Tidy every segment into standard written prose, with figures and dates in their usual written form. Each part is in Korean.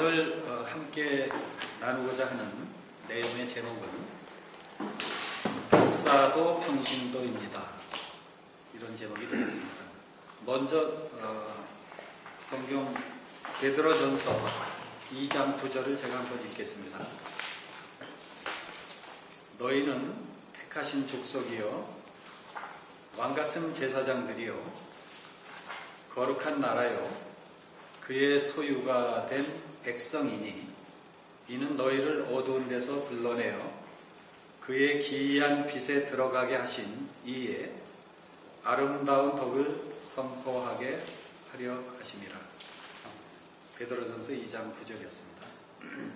오늘 함께 나누고자 하는 내용의 제목은 목사도 평신도입니다. 이런 제목이 되겠습니다. 먼저 성경 베드로전서 2장 9절을 제가 한번 읽겠습니다. 너희는 택하신 족속이요 왕같은 제사장들이요 거룩한 나라요 그의 소유가 된 백성이니 이는 너희를 어두운 데서 불러내어 그의 기이한 빛에 들어가게 하신 이에 아름다운 덕을 선포하게 하려 하심이라. 베드로전서 2장 9절이었습니다.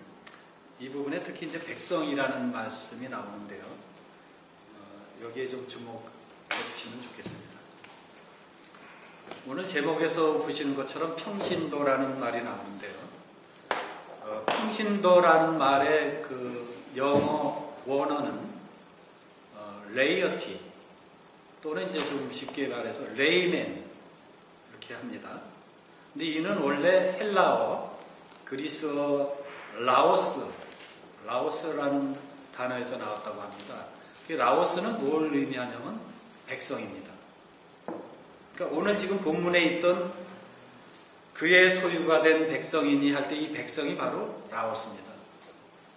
이 부분에 특히 이제 백성이라는 말씀이 나오는데요. 여기에 좀 주목해 주시면 좋겠습니다. 오늘 제목에서 보시는 것처럼 평신도라는 말이 나오는데요. 평신도라는 말의 그 영어 원어는 레이어티 또는 이제 좀 쉽게 말해서 레이맨 이렇게 합니다. 근데 이는 원래 헬라어, 그리스어 라오스라는 단어에서 나왔다고 합니다. 라오스는 뭘 의미하냐면 백성입니다. 그러니까 오늘 지금 본문에 있던 그의 소유가 된 백성이니 할 때 이 백성이 바로 라오스입니다.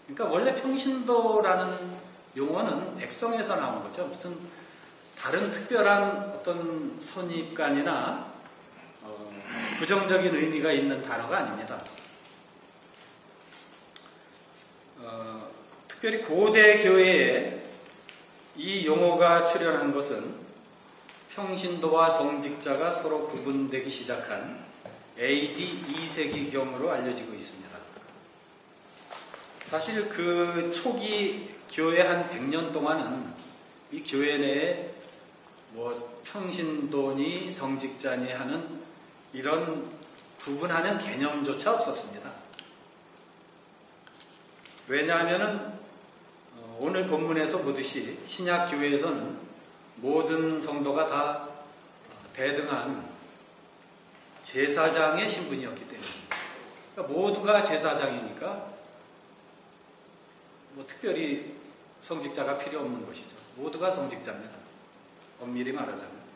그러니까 원래 평신도라는 용어는 백성에서 나온 거죠. 무슨 다른 특별한 어떤 선입관이나 부정적인 의미가 있는 단어가 아닙니다. 특별히 고대 교회에 이 용어가 출현한 것은 평신도와 성직자가 서로 구분되기 시작한 AD 2세기경으로 알려지고 있습니다. 사실 그 초기 교회 한 100년 동안은 이 교회 내에 뭐 평신도니 성직자니 하는 이런 구분하는 개념조차 없었습니다. 왜냐하면은 오늘 본문에서 보듯이 신약 교회에서는 모든 성도가 다 대등한 제사장의 신분이었기 때문에 그러니까 모두가 제사장이니까 뭐 특별히 성직자가 필요 없는 것이죠. 모두가 성직자입니다. 엄밀히 말하자면.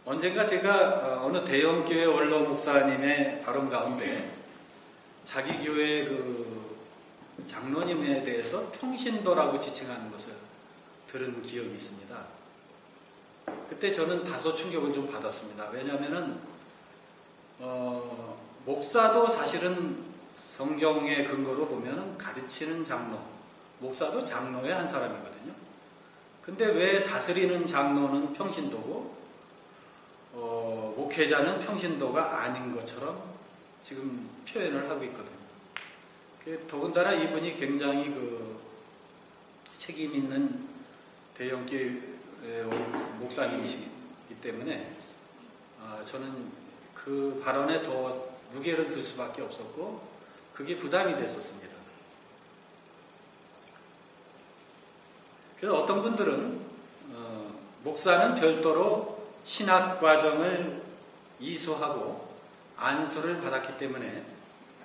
언젠가 제가 어느 대형교회 원로 목사님의 발언 가운데 자기 교회 그 장로님에 대해서 평신도라고 지칭하는 것을 들은 기억이 있습니다. 그때 저는 다소 충격을 좀 받았습니다. 왜냐하면은 목사도 사실은 성경의 근거로 보면은 가르치는 장로, 목사도 장로의 한 사람이거든요. 근데 왜 다스리는 장로는 평신도고 목회자는 평신도가 아닌 것처럼 지금 표현을 하고 있거든요. 더군다나 이분이 굉장히 그 책임 있는 대형교회 목사님이시기 때문에 저는 그 발언에 더 무게를 둘 수밖에 없었고 그게 부담이 됐었습니다. 그래서 어떤 분들은 목사는 별도로 신학과정을 이수하고 안수를 받았기 때문에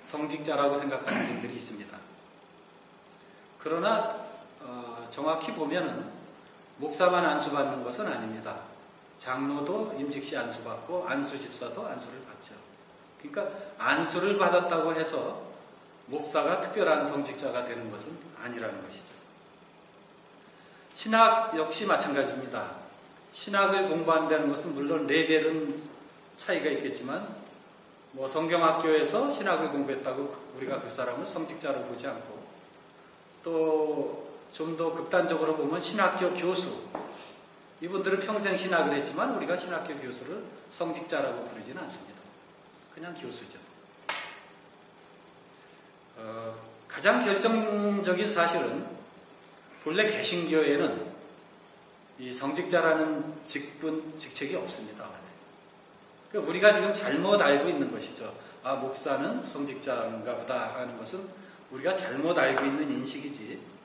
성직자라고 생각하는 분들이 있습니다. 그러나 정확히 보면은 목사만 안수받는 것은 아닙니다. 장로도 임직시 안수받고 안수집사도 안수를 받죠. 그러니까 안수를 받았다고 해서 목사가 특별한 성직자가 되는 것은 아니라는 것이죠. 신학 역시 마찬가지입니다. 신학을 공부한다는 것은 물론 레벨은 차이가 있겠지만 뭐 성경학교에서 신학을 공부했다고 우리가 그 사람을 성직자로 보지 않고 또 좀 더 극단적으로 보면 신학교 교수, 이분들은 평생 신학을 했지만 우리가 신학교 교수를 성직자라고 부르지는 않습니다. 그냥 교수죠. 가장 결정적인 사실은 본래 개신교에는 이 성직자라는 직책이 없습니다. 그러니까 우리가 지금 잘못 알고 있는 것이죠. 아, 목사는 성직자인가 보다 하는 것은 우리가 잘못 알고 있는 인식이지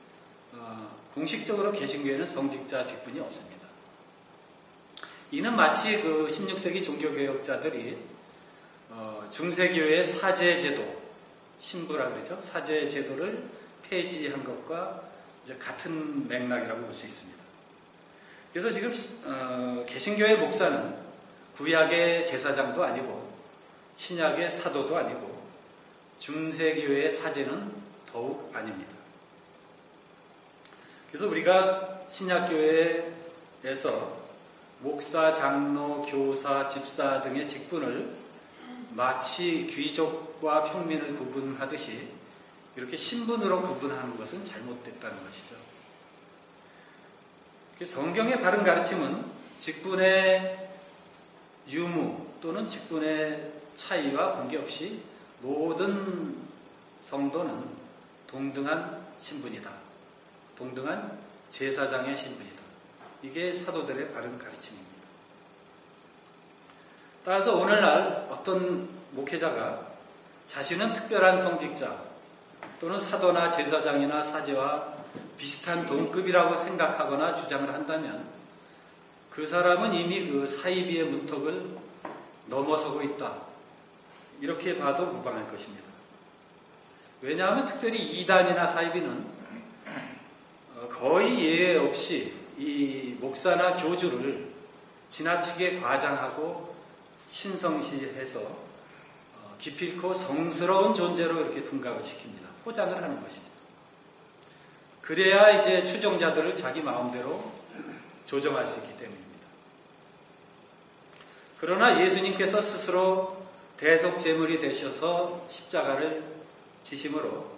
공식적으로 개신교에는 성직자 직분이 없습니다. 이는 마치 그 16세기 종교개혁자들이 중세교회의 사제제도, 신부라 그러죠. 사제제도를 폐지한 것과 이제 같은 맥락이라고 볼 수 있습니다. 그래서 지금 개신교회 목사는 구약의 제사장도 아니고 신약의 사도도 아니고 중세교회의 사제는 더욱 아닙니다. 그래서 우리가 신약교회에서 목사, 장로, 교사, 집사 등의 직분을 마치 귀족과 평민을 구분하듯이 이렇게 신분으로 구분하는 것은 잘못됐다는 것이죠. 성경의 바른 가르침은 직분의 유무 또는 직분의 차이와 관계없이 모든 성도는 동등한 신분이다. 동등한 제사장의 신분이다. 이게 사도들의 바른 가르침입니다. 따라서 오늘날 어떤 목회자가 자신은 특별한 성직자 또는 사도나 제사장이나 사제와 비슷한 동급이라고 생각하거나 주장을 한다면 그 사람은 이미 그 사이비의 문턱을 넘어서고 있다. 이렇게 봐도 무방할 것입니다. 왜냐하면 특별히 이단이나 사이비는 거의 예외 없이 이 목사나 교주를 지나치게 과장하고 신성시해서 기필코 성스러운 존재로 이렇게 둔갑을 시킵니다. 포장을 하는 것이죠. 그래야 이제 추종자들을 자기 마음대로 조정할 수 있기 때문입니다. 그러나 예수님께서 스스로 대속제물이 되셔서 십자가를 지심으로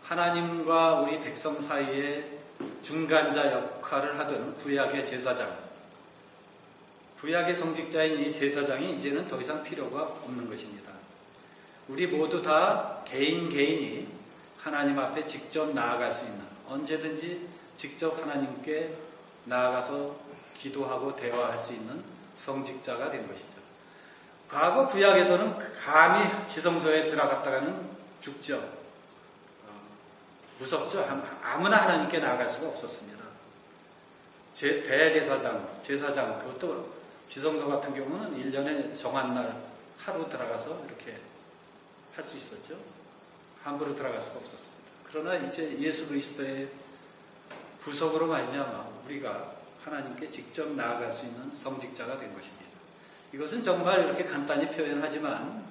하나님과 우리 백성 사이에 중간자 역할을 하던 구약의 제사장, 구약의 성직자인 이 제사장이 이제는 더 이상 필요가 없는 것입니다. 우리 모두 다 개인이 하나님 앞에 직접 나아갈 수 있는, 언제든지 직접 하나님께 나아가서 기도하고 대화할 수 있는 성직자가 된 것이죠. 과거 구약에서는 감히 지성소에 들어갔다가는 죽죠. 무섭죠. 아무나 하나님께 나아갈 수가 없었습니다. 대제사장, 제사장, 그것도 지성소 같은 경우는 1년에 정한 날 하루 들어가서 이렇게 할 수 있었죠. 함부로 들어갈 수가 없었습니다. 그러나 이제 예수 그리스도의 구속으로 말미암아 우리가 하나님께 직접 나아갈 수 있는 성직자가 된 것입니다. 이것은 정말 이렇게 간단히 표현하지만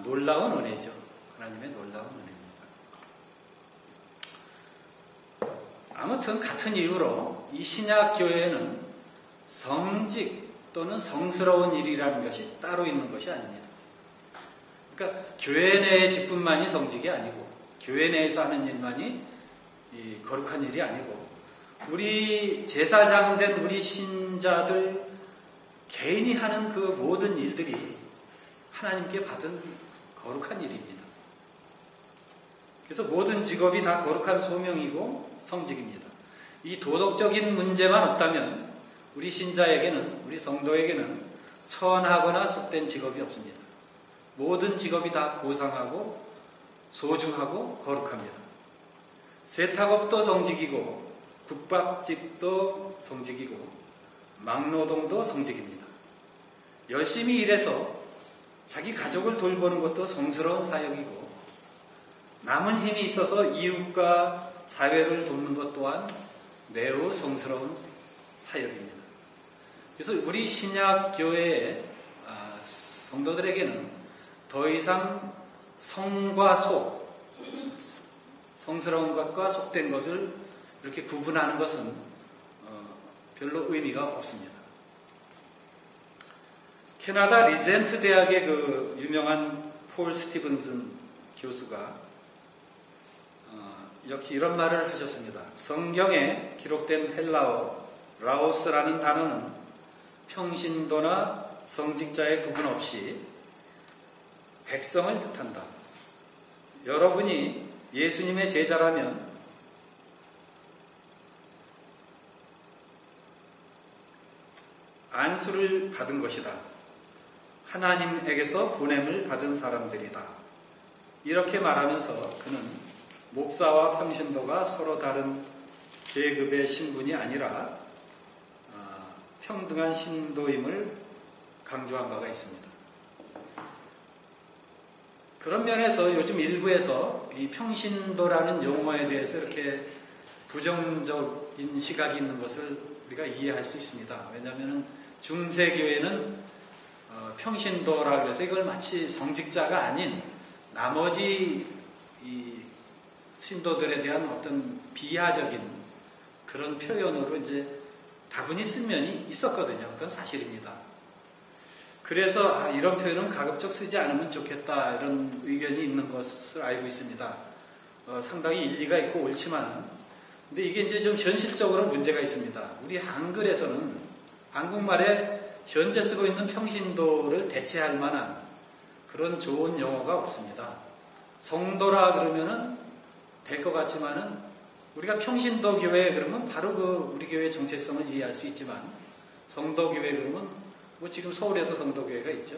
놀라운 은혜죠. 하나님의 놀라운 은혜입니다. 아무튼 같은 이유로 이 신약교회에는 성직 또는 성스러운 일이라는 것이 따로 있는 것이 아닙니다. 그러니까 교회 내의 직분만이 성직이 아니고 교회 내에서 하는 일만이 거룩한 일이 아니고 우리 제사장 된 우리 신자들 개인이 하는 그 모든 일들이 하나님께 받은 거룩한 일입니다. 그래서 모든 직업이 다 거룩한 소명이고 성직입니다. 이 도덕적인 문제만 없다면 우리 신자에게는, 우리 성도에게는 천하거나 속된 직업이 없습니다. 모든 직업이 다 고상하고 소중하고 거룩합니다. 세탁업도 성직이고 국밥집도 성직이고 막노동도 성직입니다. 열심히 일해서 자기 가족을 돌보는 것도 성스러운 사역이고 남은 힘이 있어서 이웃과 사회를 돕는 것 또한 매우 성스러운 사역입니다. 그래서 우리 신약교회의 성도들에게는 더 이상 성과 속, 성스러운 것과 속된 것을 이렇게 구분하는 것은 별로 의미가 없습니다. 캐나다 리젠트 대학의 그 유명한 폴 스티븐슨 교수가 역시 이런 말을 하셨습니다. 성경에 기록된 헬라어 라오스라는 단어는 평신도나 성직자의 구분 없이 백성을 뜻한다. 여러분이 예수님의 제자라면 안수를 받은 것이다. 하나님에게서 보냄을 받은 사람들이다. 이렇게 말하면서 그는 목사와 평신도가 서로 다른 계급의 신분이 아니라 평등한 신도임을 강조한 바가 있습니다. 그런 면에서 요즘 일부에서 이 평신도라는 용어에 대해서 이렇게 부정적인 시각이 있는 것을 우리가 이해할 수 있습니다. 왜냐하면 중세교회는 평신도라 그래서 이걸 마치 성직자가 아닌 나머지 이 신도들에 대한 어떤 비하적인 그런 표현으로 이제 다분히 쓴 면이 있었거든요. 그건 사실입니다. 그래서 이런 표현은 가급적 쓰지 않으면 좋겠다 이런 의견이 있는 것을 알고 있습니다. 상당히 일리가 있고 옳지만은 근데 이게 이제 좀 현실적으로 문제가 있습니다. 우리 한글에서는 한국말에 현재 쓰고 있는 평신도를 대체할 만한 그런 좋은 용어가 없습니다. 성도라 그러면은 될 것 같지만은 우리가 평신도 교회 그러면 바로 그 우리 교회의 정체성을 이해할 수 있지만 성도 교회 그러면 뭐 지금 서울에도 성도 교회가 있죠.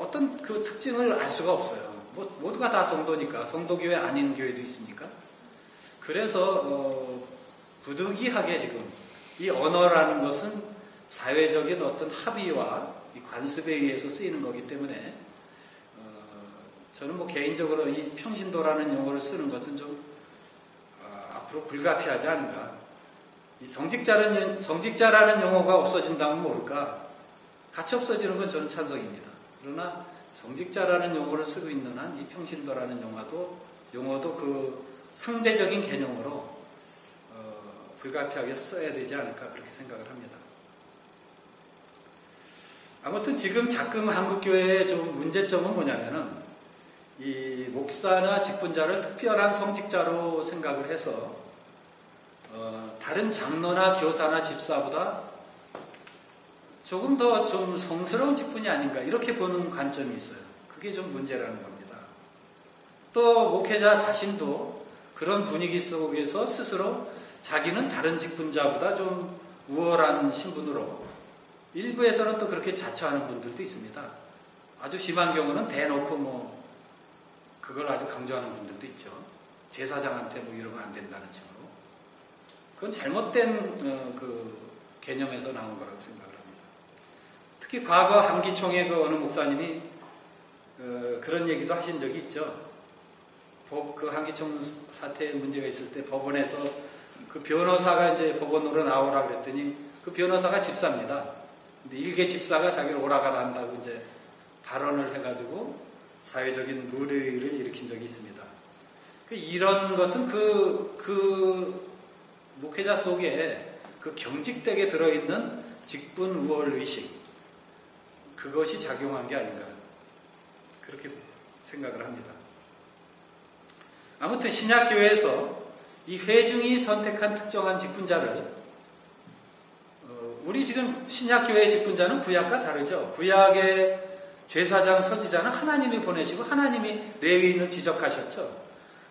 어떤 그 특징을 알 수가 없어요. 뭐 모두가 다 성도니까 성도 교회 아닌 교회도 있습니까? 그래서 부득이하게 지금 이 언어라는 것은 사회적인 어떤 합의와 이 관습에 의해서 쓰이는 거기 때문에 저는 뭐 개인적으로 이 평신도라는 용어를 쓰는 것은 좀 앞으로 불가피하지 않을까. 이 성직자라는 용어가 없어진다면 모를까. 같이 없어지는 건 저는 찬성입니다. 그러나 성직자라는 용어를 쓰고 있는 한 이 평신도라는 용어도 그 상대적인 개념으로 불가피하게 써야 되지 않을까 그렇게 생각을 합니다. 아무튼 지금 작금 한국교회의 좀 문제점은 뭐냐면은 이 목사나 직분자를 특별한 성직자로 생각을 해서 다른 장로나 교사나 집사보다 조금 더 좀 성스러운 직분이 아닌가 이렇게 보는 관점이 있어요. 그게 좀 문제라는 겁니다. 또 목회자 자신도 그런 분위기 속에서 스스로 자기는 다른 직분자보다 좀 우월한 신분으로 일부에서는 또 그렇게 자처하는 분들도 있습니다. 아주 심한 경우는 대놓고 뭐 그걸 아주 강조하는 분들도 있죠. 제사장한테 뭐 이러면 안 된다는 식으로. 그건 잘못된 그 개념에서 나온 거라고 생각을 합니다. 특히 과거 한기총의 그 어느 목사님이 그런 얘기도 하신 적이 있죠. 그 한기총 사태에 문제가 있을 때 법원에서 그 변호사가 이제 법원으로 나오라 그랬더니 그 변호사가 집사입니다. 근데 일개 집사가 자기를 오라가라 한다고 이제 발언을 해가지고 사회적인 물의를 일으킨 적이 있습니다. 이런 것은 그 목회자 속에 그 경직되게 들어있는 직분 우월 의식 그것이 작용한 게 아닌가 그렇게 생각을 합니다. 아무튼 신약교회에서 이 회중이 선택한 특정한 직분자를 우리 지금 신약교회의 직분자는 구약과 다르죠. 구약의 제사장 선지자는 하나님이 보내시고 하나님이 레위인을 지적하셨죠.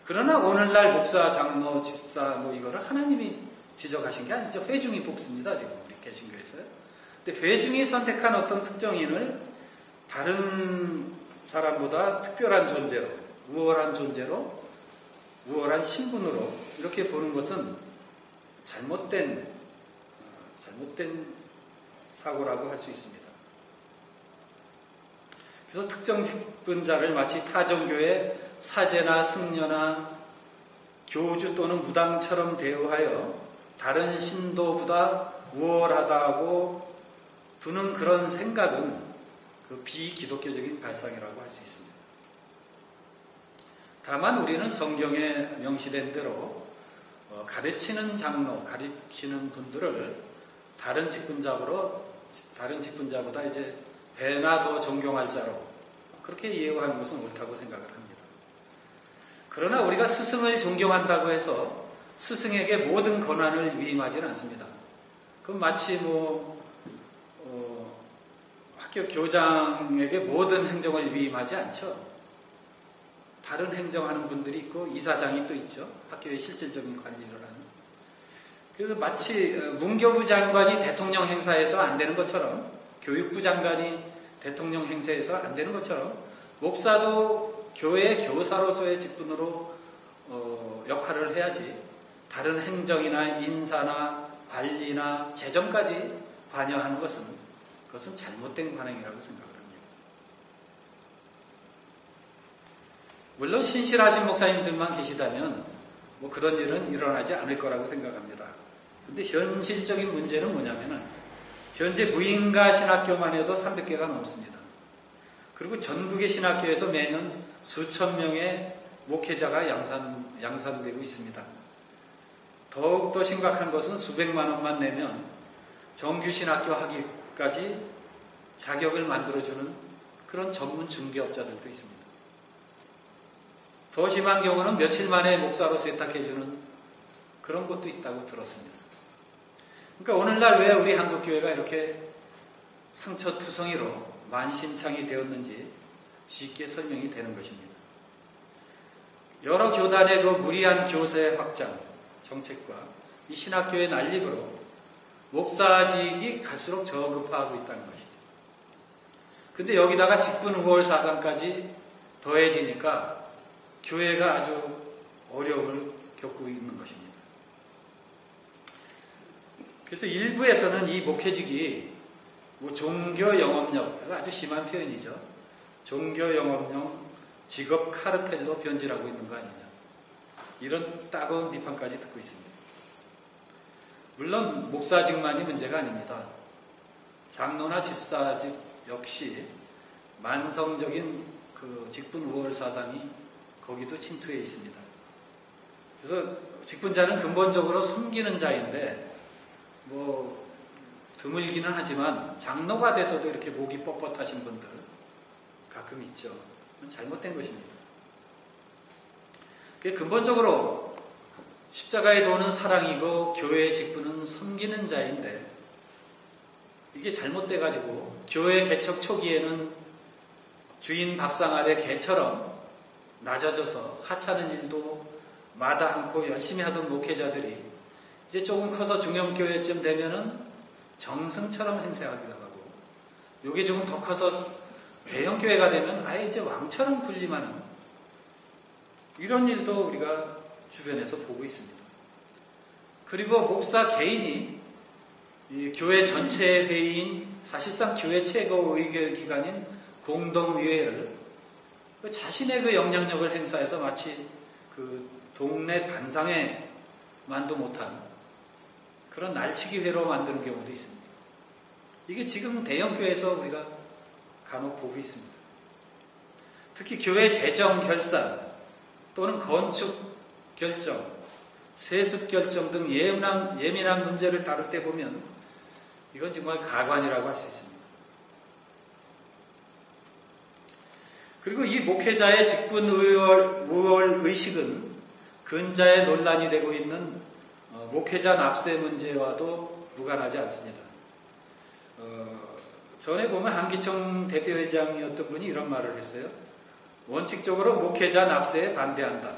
그러나 오늘날 목사, 장로, 집사 뭐 이거를 하나님이 지적하신 게 아니죠. 회중이 뽑습니다. 지금 우리 개신교에서요. 근데 회중이 선택한 어떤 특정인을 다른 사람보다 특별한 존재로, 우월한 존재로, 우월한 신분으로 이렇게 보는 것은 잘못된 사고라고 할 수 있습니다. 그래서 특정 직분자를 마치 타종교의 사제나 승려나 교주 또는 무당처럼 대우하여 다른 신도보다 우월하다고 두는 그런 생각은 그 비기독교적인 발상이라고 할 수 있습니다. 다만 우리는 성경에 명시된 대로 가르치는 장로, 가르치는 분들을 다른 직분자보다 이제 배나 더 존경할 자로 그렇게 이해하는 것은 옳다고 생각을 합니다. 그러나 우리가 스승을 존경한다고 해서 스승에게 모든 권한을 위임하지는 않습니다. 그건 마치 학교 교장에게 모든 행정을 위임하지 않죠. 다른 행정하는 분들이 있고 이사장이 또 있죠. 학교의 실질적인 관리를 하는. 그래서 마치 문교부 장관이 대통령 행사에서 안 되는 것처럼 교육부 장관이 대통령 행사에서 안 되는 것처럼 목사도 교회의 교사로서의 직분으로 역할을 해야지 다른 행정이나 인사나 관리나 재정까지 관여하는 그것은 잘못된 관행이라고 생각을 합니다. 물론 신실하신 목사님들만 계시다면 뭐 그런 일은 일어나지 않을 거라고 생각합니다. 근데 현실적인 문제는 뭐냐면은 현재 무인가 신학교만 해도 300개가 넘습니다. 그리고 전국의 신학교에서 매년 수천 명의 목회자가 양산되고 있습니다. 더욱더 심각한 것은 수백만 원만 내면 정규 신학교 하기까지 자격을 만들어주는 그런 전문 중개업자들도 있습니다. 더 심한 경우는 며칠 만에 목사로 세탁해주는 그런 곳도 있다고 들었습니다. 그러니까 오늘날 왜 우리 한국교회가 이렇게 상처투성이로 만신창이 되었는지 쉽게 설명이 되는 것입니다. 여러 교단의 그 무리한 교세 확장 정책과 이 신학교의 난립으로 목사직이 갈수록 저급화하고 있다는 것이죠. 근데 여기다가 직분 우월 사상까지 더해지니까 교회가 아주 어려움을 겪고 있는 것입니다. 그래서 일부에서는 이 목회직이 뭐 종교 영업력, 아주 심한 표현이죠. 종교 영업용 직업 카르텔로 변질하고 있는 거 아니냐. 이런 따가운 비판까지 듣고 있습니다. 물론 목사직만이 문제가 아닙니다. 장로나 집사직 역시 만성적인 그 직분 우월 사상이 거기도 침투해 있습니다. 그래서 직분자는 근본적으로 섬기는 자인데 뭐 드물기는 하지만 장로가 돼서도 이렇게 목이 뻣뻣하신 분들 가끔 있죠. 그건 잘못된 것입니다. 근본적으로 십자가의 도는 사랑이고 교회의 직분은 섬기는 자인데 이게 잘못돼가지고 교회 개척 초기에는 주인 밥상 아래 개처럼 낮아져서 하찮은 일도 마다 않고 열심히 하던 목회자들이 이제 조금 커서 중형교회쯤 되면은 정승처럼 행세하기도 하고 요게 조금 더 커서 대형교회가 되면 아예 이제 왕처럼 군림하는 이런 일도 우리가 주변에서 보고 있습니다. 그리고 목사 개인이 이 교회 전체 회의인 사실상 교회 최고 의결기관인 공동의회를 자신의 그 영향력을 행사해서 마치 그 동네 반상회만도 못한 그런 날치기회로 만드는 경우도 있습니다. 이게 지금 대형교회에서 우리가 간혹 보고 있습니다. 특히 교회 재정 결산 또는 건축 결정, 세습 결정 등 예민한 문제를 다룰 때 보면 이건 정말 가관이라고 할 수 있습니다. 그리고 이 목회자의 직분 우월 의식은 근자에 논란이 되고 있는 목회자 납세 문제와도 무관하지 않습니다. 전에 보면 한기총 대표회장이었던 분이 이런 말을 했어요. 원칙적으로 목회자 납세에 반대한다.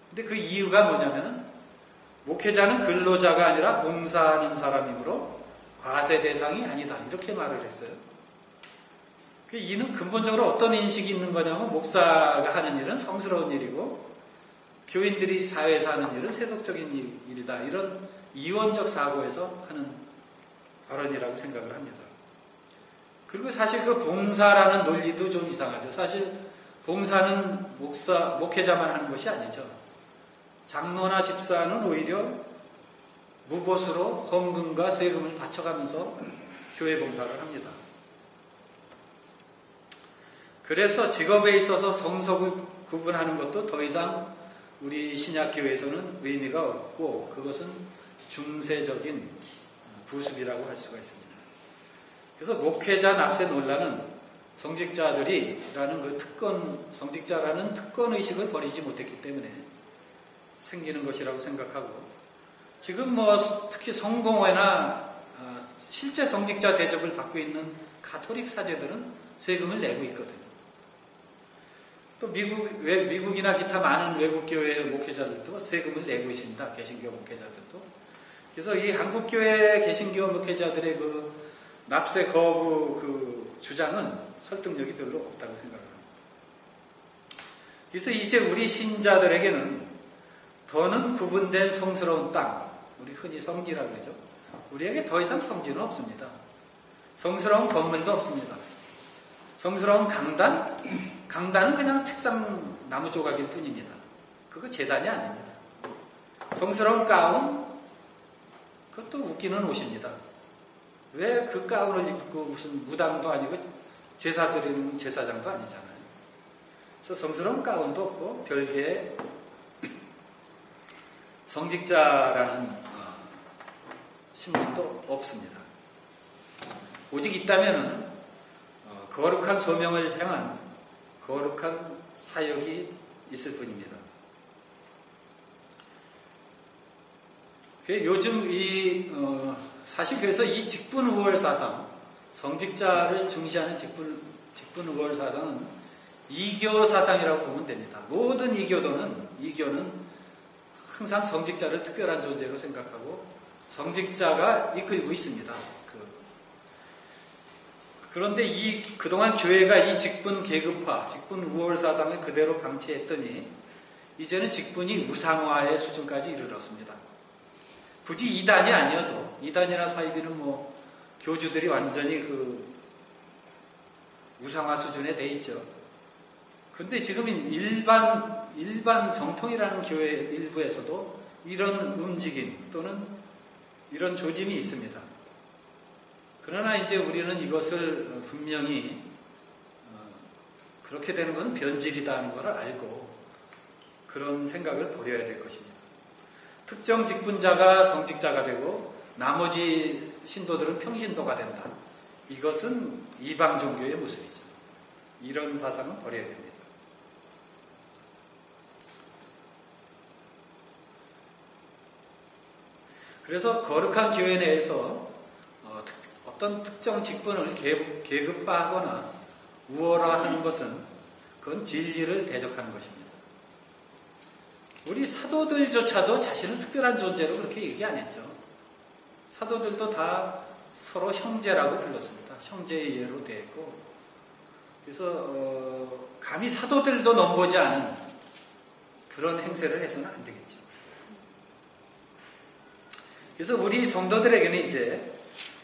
근데 그 이유가 뭐냐면 목회자는 근로자가 아니라 봉사하는 사람이므로 과세 대상이 아니다. 이렇게 말을 했어요. 이는 근본적으로 어떤 인식이 있는 거냐면 목사가 하는 일은 성스러운 일이고 교인들이 사회에서 하는 일은 세속적인 일이다. 이런 이원적 사고에서 하는 발언이라고 생각을 합니다. 그리고 사실 그 봉사라는 논리도 좀 이상하죠. 사실 봉사는 목회자만 하는 것이 아니죠. 장로나 집사는 오히려 무보수로 헌금과 세금을 바쳐가면서 교회 봉사를 합니다. 그래서 직업에 있어서 성속을 구분하는 것도 더 이상 우리 신약교회에서는 의미가 없고 그것은 중세적인 부습이라고 할 수가 있습니다. 그래서 목회자 납세 논란은 성직자라는 특권의식을 버리지 못했기 때문에 생기는 것이라고 생각하고 지금 특히 성공회나 실제 성직자 대접을 받고 있는 가톨릭 사제들은 세금을 내고 있거든요. 또 미국이나 기타 많은 외국교회 목회자들도 세금을 내고 있습니다. 개신교 목회자들도. 그래서 이 한국교회 개신교 목회자들의 그 납세 거부 그 주장은 설득력이 별로 없다고 생각합니다. 그래서 이제 우리 신자들에게는 더는 구분된 성스러운 땅, 우리 흔히 성지라고 그러죠. 우리에게 더 이상 성지는 없습니다. 성스러운 건물도 없습니다. 성스러운 강단, 강단은 그냥 책상 나무 조각일 뿐입니다. 그거 제단이 아닙니다. 성스러운 가운, 그것도 웃기는 옷입니다. 왜 그 가운을 입고 무슨 무당도 아니고 제사 드리는 제사장도 아니잖아요. 그래서 성스러운 가운도 없고 별개의 성직자라는 신분도 없습니다. 오직 있다면은 거룩한 소명을 향한 거룩한 사역이 있을 뿐입니다. 요즘 사실 그래서 이 직분우월 사상, 성직자를 중시하는 직분우월 사상은 이교 사상이라고 보면 됩니다. 모든 이교는 항상 성직자를 특별한 존재로 생각하고 성직자가 이끌고 있습니다. 그런데 그동안 교회가 이 직분 계급화, 직분 우월 사상을 그대로 방치했더니 이제는 직분이 우상화의 수준까지 이르렀습니다. 굳이 이단이 아니어도, 이단이나 사이비는 교주들이 완전히 우상화 수준에 돼 있죠. 근데 지금 일반 정통이라는 교회 일부에서도 이런 움직임 또는 이런 조짐이 있습니다. 그러나 이제 우리는 이것을 분명히 그렇게 되는 건 변질이다는 것을 알고 그런 생각을 버려야 될 것입니다. 특정 직분자가 성직자가 되고 나머지 신도들은 평신도가 된다. 이것은 이방 종교의 모습이죠. 이런 사상은 버려야 됩니다. 그래서 거룩한 교회 내에서 어떤 특정 직분을 계급화하거나 우월화하는 것은 그건 진리를 대적하는 것입니다. 우리 사도들조차도 자신을 특별한 존재로 그렇게 얘기 안 했죠. 사도들도 다 서로 형제라고 불렀습니다. 형제의 예로 대했고, 그래서 감히 사도들도 넘보지 않은 그런 행세를 해서는 안 되겠죠. 그래서 우리 성도들에게는 이제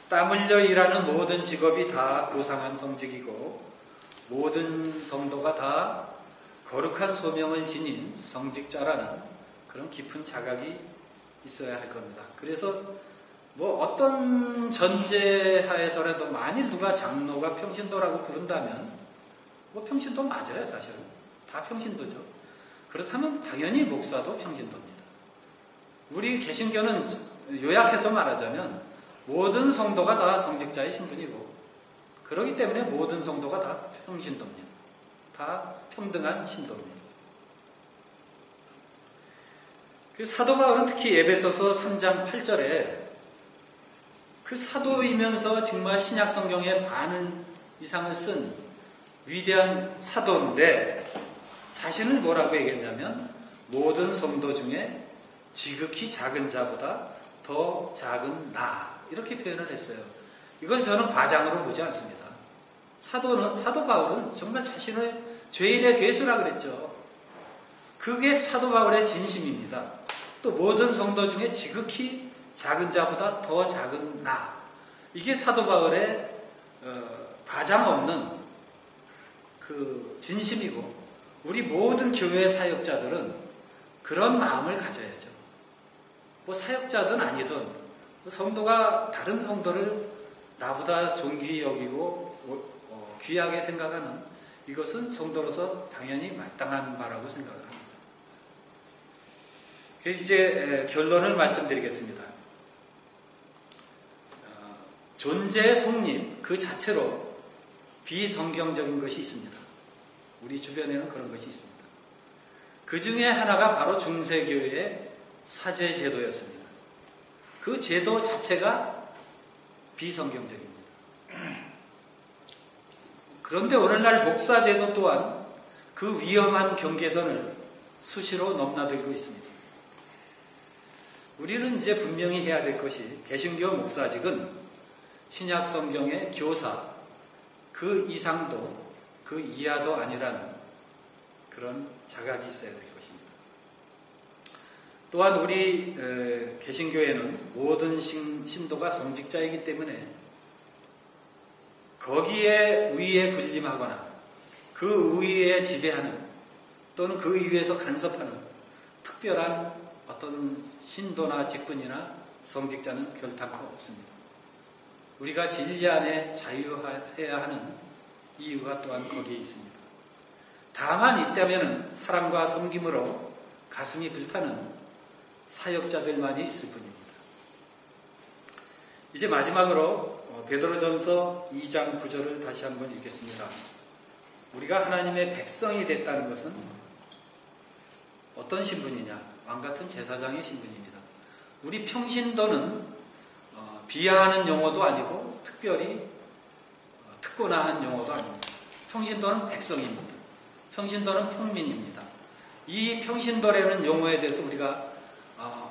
땀 흘려 일하는 모든 직업이 다 고상한 성직이고 모든 성도가 다 거룩한 소명을 지닌 성직자라는 그런 깊은 자각이 있어야 할 겁니다. 그래서 어떤 전제하에서라도 만일 누가 장로가 평신도라고 부른다면 평신도 맞아요. 사실은 다 평신도죠. 그렇다면 당연히 목사도 평신도입니다. 우리 개신교는 요약해서 말하자면 모든 성도가 다 성직자의 신분이고 그렇기 때문에 모든 성도가 다 평신도입니다. 다 평등한 신도입니다. 그 사도 바울은 특히 에베소서 3장 8절에 그 사도이면서 정말 신약 성경의 반 이상을 쓴 위대한 사도인데 자신을 뭐라고 얘기했냐면 모든 성도 중에 지극히 작은 자보다 더 작은 나 이렇게 표현을 했어요. 이걸 저는 과장으로 보지 않습니다. 사도 바울은 정말 자신을 죄인의 괴수라 그랬죠. 그게 사도 바울의 진심입니다. 또 모든 성도 중에 지극히 작은 자보다 더 작은 나 이게 사도 바울의 과장 없는 그 진심이고 우리 모든 교회 사역자들은 그런 마음을 가져야죠. 사역자든 아니든 성도가 다른 성도를 나보다 존귀히 여기고 귀하게 생각하는 이것은 성도로서 당연히 마땅한 바라고 생각을 합니다. 이제 결론을 말씀드리겠습니다. 존재의 성립 그 자체로 비성경적인 것이 있습니다. 우리 주변에는 그런 것이 있습니다. 그 중에 하나가 바로 중세교회의 사제 제도였습니다. 그 제도 자체가 비성경적입니다. 그런데 오늘날 목사 제도 또한 그 위험한 경계선을 수시로 넘나들고 있습니다. 우리는 이제 분명히 해야 될 것이 개신교 목사직은 신약 성경의 교사 그 이상도 그 이하도 아니라는 그런 자각이 있어야 될 것입니다. 또한 우리 개신교회는 모든 신도가 성직자이기 때문에 거기에 위에 군림하거나 그 위에 지배하는 또는 그 위에서 간섭하는 특별한 어떤 신도나 직분이나 성직자는 결탄코 없습니다. 우리가 진리 안에 자유해야 하는 이유가 또한 거기에 있습니다. 다만 이때면은 사랑과 섬김으로 가슴이 불타는 사역자들만이 있을 뿐입니다. 이제 마지막으로 베드로전서 2장 9절을 다시 한번 읽겠습니다. 우리가 하나님의 백성이 됐다는 것은 어떤 신분이냐? 왕같은 제사장의 신분입니다. 우리 평신도는 비하하는 용어도 아니고 특별히 특권화한 용어도 아닙니다. 평신도는 백성입니다. 평신도는 평민입니다. 이 평신도라는 용어에 대해서 우리가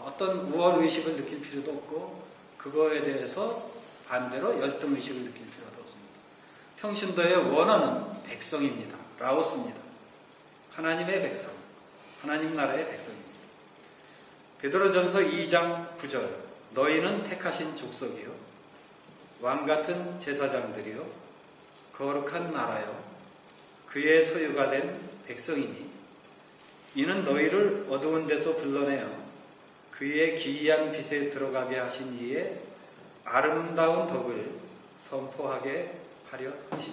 어떤 우월의식을 느낄 필요도 없고 그거에 대해서 반대로 열등의식을 느낄 필요도 없습니다. 평신도의 원어는 백성입니다. 라오스입니다. 하나님의 백성, 하나님 나라의 백성입니다. 베드로전서 2장 9절 너희는 택하신 족속이요 왕같은 제사장들이요 거룩한 나라요 그의 소유가 된 백성이니 이는 너희를 어두운 데서 불러내어 그의 기이한 빛에 들어가게 하신 이의 아름다운 덕을 선포하게 하려 하십니다.